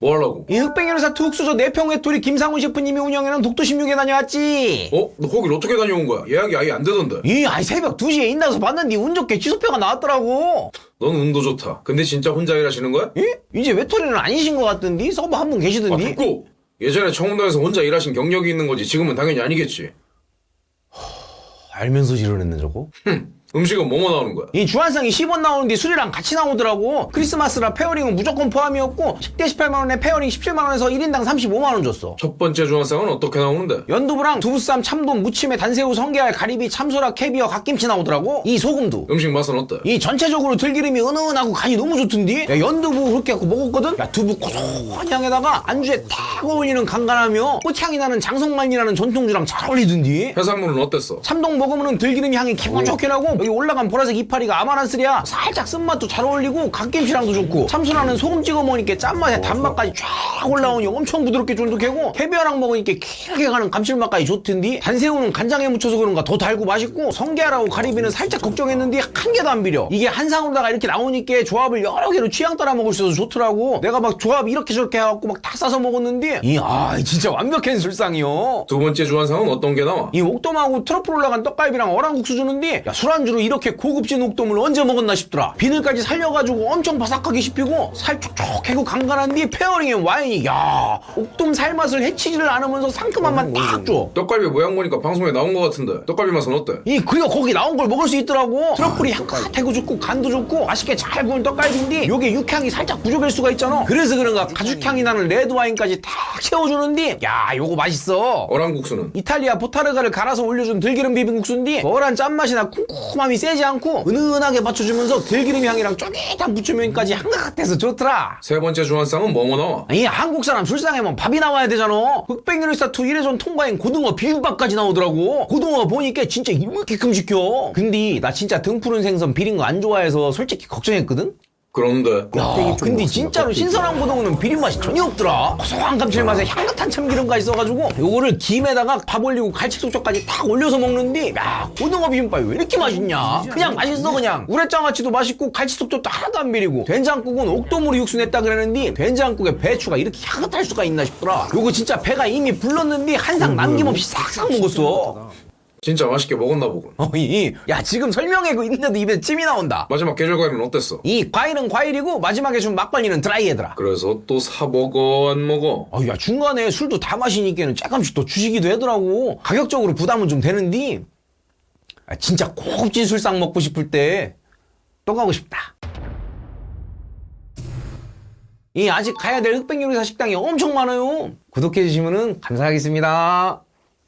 뭐 하려고? 이 흑백요리사 특수저 내평 외톨이 김상훈 셰프님이 운영하는 독도 16에 다녀왔지. 너 거길 어떻게 다녀온 거야? 예약이 아예 안 되던데. 새벽 2시에 인다서 봤는데 운 좋게 취소표가 나왔더라고. 넌 운도 좋다. 근데 진짜 혼자 일하시는 거야? 이제 외톨이는 아니신 것 같던데? 서버 한 분 계시던데? 됐고! 예전에 청운동에서 혼자 일하신 경력이 있는 거지. 지금은 당연히 아니겠지. 알면서 지르냈네 저거. 음식은 뭐뭐 나오는 거야? 이 주한상이 10원 나오는데 술이랑 같이 나오더라고. 크리스마스라 페어링은 무조건 포함이었고 식대 18만원에 페어링 17만원에서 1인당 35만원 줬어. 첫 번째 주한상은 어떻게 나오는데? 연두부랑 두부쌈, 참돔, 무침에 단새우, 성게알, 가리비, 참소라, 캐비어, 갓김치 나오더라고. 이 소금도. 음식 맛은 어때? 이 전체적으로 들기름이 은은하고 간이 너무 좋던데? 야, 연두부 그렇게 갖고 먹었거든? 야, 두부 고소한 향에다가 안주에 딱 어울리는 간간하며 꽃향이 나는 장성만이라는 전통주랑 잘 어울리던데? 해산물은 어땠어? 참돔 먹으면 들기름 향이 기분 좋게 나고 여기 올라간 보라색 이파리가 아마란스리야. 살짝 쓴맛도 잘 어울리고 갓김치랑도 좋고 참소라는 소금 찍어 먹으니까 짠맛에 단맛까지 쫙 올라오니 엄청 부드럽게 쫀득하고 캐비어랑 먹으니까 길게 가는 감칠맛까지 좋던데 단새우는 간장에 묻혀서 그런가 더 달고 맛있고 성게알하고 가리비는 살짝 걱정했는데 한 개도 안 비려. 이게 한 상으로다가 이렇게 나오니까 조합을 여러 개로 취향 따라 먹을 수 있어서 좋더라고. 내가 막 조합 이렇게 저렇게 해갖고 막 다 싸서 먹었는데 진짜 완벽한 술상이요. 두 번째 주한상은 어떤 게 나와? 이 옥돔하고 트러플 올라간 떡갈비랑 어랑국수 주는데 술안주로 이렇게 고급진 옥돔을 언제 먹었나 싶더라. 비늘까지 살려가지고 엄청 바삭하게 씹히고 살 촉촉하고 간간한데 페어링에 와인이 옥돔 살맛을 해치지를 않으면서 상큼한 맛 딱 줘. 떡갈비 모양 보니까 방송에 나온 거 같은데 떡갈비 맛은 어때? 그거 거기 나온 걸 먹을 수 있더라고. 트러플이 향긋하고 좋고 간도 좋고 맛있게 잘 구운 떡갈비인데 요게 육향이 살짝 부족할 수가 있잖아. 그래서 그런가 가죽향이 나는 레드와인까지 딱 채워주는데 요거 맛있어. 어랑국수는? 이탈리아 보타르가를 갈아서 올려준 들기름 비빔국수인데 먹으란 짠맛이나 쿰쿰함이 세지 않고 은은하게 맞춰주면서 들기름 향이랑 쫄깃한 부추면까지 한가득해서 좋더라. 세 번째 주한상은 뭐뭐 나와? 한국 사람 술상에면 밥이 나와야 되잖아. 흑백요리사 2 1회전 통과인 고등어 비빔밥까지 나오더라고. 고등어 보니까 진짜 이만큼 시켜. 근데 나 진짜 등 푸른 생선 비린 거 안 좋아해서 솔직히 걱정했거든? 그런데 근데 진짜로 신선한 고등어는 비린맛이 전혀 없더라. 고소한 감칠맛에 향긋한 참기름가 있어가지고 요거를 김에다가 밥 올리고 갈치속젓까지 딱 올려서 먹는데 고등어 비빔밥이 왜 이렇게 맛있냐. 그냥 맛있어. 그냥 우레장아찌도 맛있고 갈치속젓도 하나도 안 비리고 된장국은 옥돔으로 육수 냈다 그랬는데 된장국에 배추가 이렇게 향긋할 수가 있나 싶더라. 요거 진짜 배가 이미 불렀는데 한 상 남김없이 싹싹 먹었어. 진짜 맛있게 먹었나 보군. 지금 설명하고 있는데도 입에 침이 나온다. 마지막 계절과일은 어땠어? 이 과일은 과일이고 마지막에 준 막걸리는 드라이애더라. 그래서 또 사 먹어 안 먹어? 중간에 술도 다 마시니까는 조금씩 더 주시기도 하더라고. 가격적으로 부담은 좀 되는데 진짜 고급진 술상 먹고 싶을 때 또 가고 싶다. 아직 가야 될 흑백요리사 식당이 엄청 많아요. 구독해주시면 감사하겠습니다.